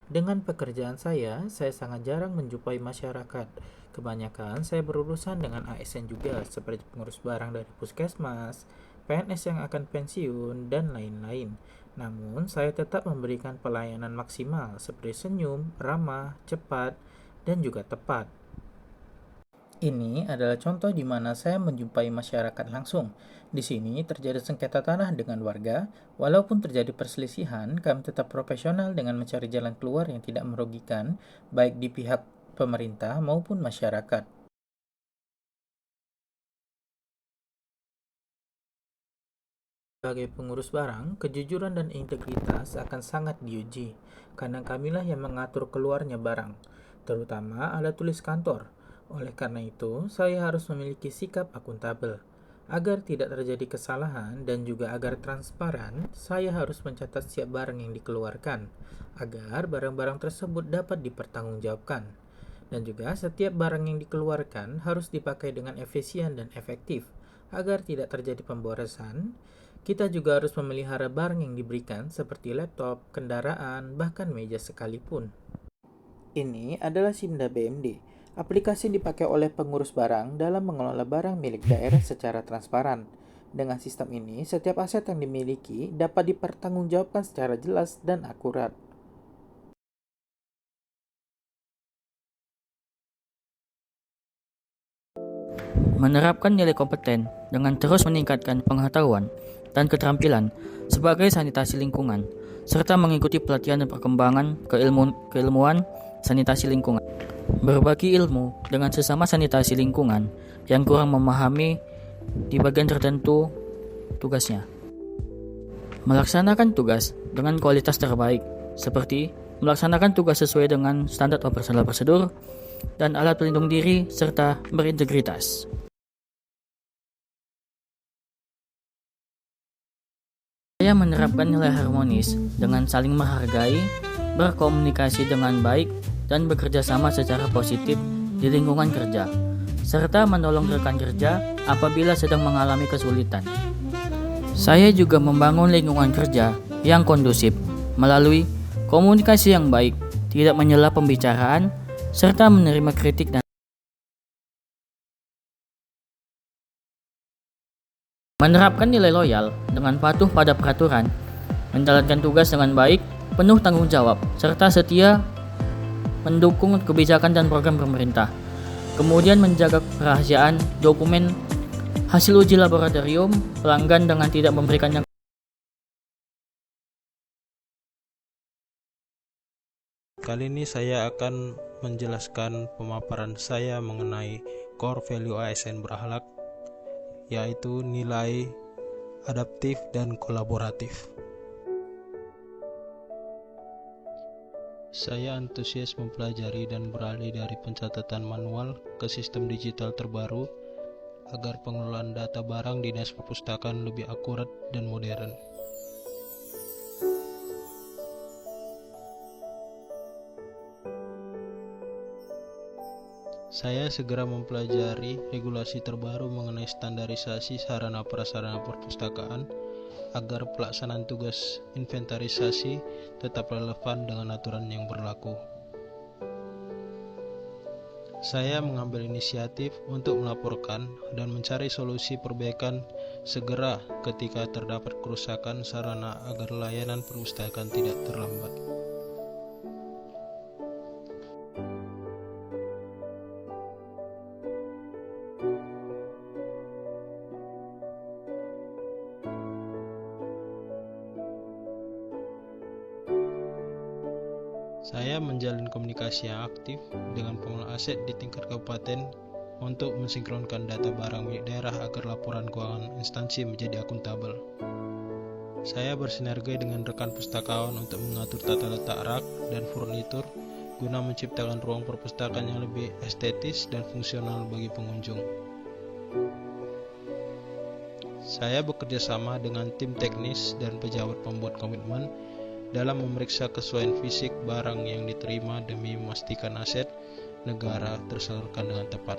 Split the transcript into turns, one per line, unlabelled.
Dengan pekerjaan saya sangat jarang menjumpai masyarakat. Kebanyakan saya berurusan dengan ASN juga, seperti pengurus barang dari puskesmas, PNS yang akan pensiun, dan lain-lain. Namun, saya tetap memberikan pelayanan maksimal seperti senyum, ramah, cepat, dan juga tepat. Ini adalah contoh di mana saya menjumpai masyarakat langsung. Di sini terjadi sengketa tanah dengan warga. Walaupun terjadi perselisihan, kami tetap profesional dengan mencari jalan keluar yang tidak merugikan, baik di pihak pemerintah maupun masyarakat. Sebagai pengurus barang, kejujuran dan integritas akan sangat diuji, karena kamilah yang mengatur keluarnya barang, terutama alat tulis kantor. Oleh karena itu, saya harus memiliki sikap akuntabel. Agar tidak terjadi kesalahan dan juga agar transparan, saya harus mencatat setiap barang yang dikeluarkan, agar barang-barang tersebut dapat dipertanggungjawabkan. Dan juga setiap barang yang dikeluarkan harus dipakai dengan efisien dan efektif, agar tidak terjadi pemborosan. Kita juga harus memelihara barang yang diberikan seperti laptop, kendaraan, bahkan meja sekalipun. Ini adalah Simda BMD, aplikasi dipakai oleh pengurus barang dalam mengelola barang milik daerah secara transparan. Dengan sistem ini, setiap aset yang dimiliki dapat dipertanggungjawabkan secara jelas dan akurat.
Menerapkan nilai kompeten dengan terus meningkatkan pengetahuan dan keterampilan sebagai sanitasi lingkungan, serta mengikuti pelatihan dan perkembangan keilmuan sanitasi lingkungan. Berbagi ilmu dengan sesama sanitasi lingkungan yang kurang memahami di bagian tertentu tugasnya. Melaksanakan tugas dengan kualitas terbaik, seperti melaksanakan tugas sesuai dengan standar operasional prosedur dan alat pelindung diri serta berintegritas. Saya menerapkan nilai harmonis dengan saling menghargai, berkomunikasi dengan baik, dan bekerja sama secara positif di lingkungan kerja, serta menolong rekan kerja apabila sedang mengalami kesulitan. Saya juga membangun lingkungan kerja yang kondusif melalui komunikasi yang baik, tidak menyela pembicaraan, serta menerima kritik dan menerapkan nilai loyal dengan patuh pada peraturan, menjalankan tugas dengan baik, penuh tanggung jawab, serta setia mendukung kebijakan dan program pemerintah. Kemudian menjaga kerahasiaan dokumen hasil uji laboratorium pelanggan dengan tidak memberikannya.
Kali ini saya akan menjelaskan pemaparan saya mengenai core value ASN berakhlak, yaitu nilai adaptif dan kolaboratif. Saya antusias mempelajari dan beralih dari pencatatan manual ke sistem digital terbaru agar pengelolaan data barang Dinas Perpustakaan lebih akurat dan modern. Saya segera mempelajari regulasi terbaru mengenai standarisasi sarana prasarana perpustakaan agar pelaksanaan tugas inventarisasi tetap relevan dengan aturan yang berlaku. Saya mengambil inisiatif untuk melaporkan dan mencari solusi perbaikan segera ketika terdapat kerusakan sarana agar layanan perpustakaan tidak terlambat. Saya menjalin komunikasi yang aktif dengan pengelola aset di tingkat kabupaten untuk mensinkronkan data barang milik daerah agar laporan keuangan instansi menjadi akuntabel. Saya bersinergi dengan rekan pustakawan untuk mengatur tata letak rak dan furnitur guna menciptakan ruang perpustakaan yang lebih estetis dan fungsional bagi pengunjung. Saya bekerja sama dengan tim teknis dan pejabat pembuat komitmen dalam memeriksa kesesuaian fisik barang yang diterima demi memastikan aset negara tersalurkan dengan tepat.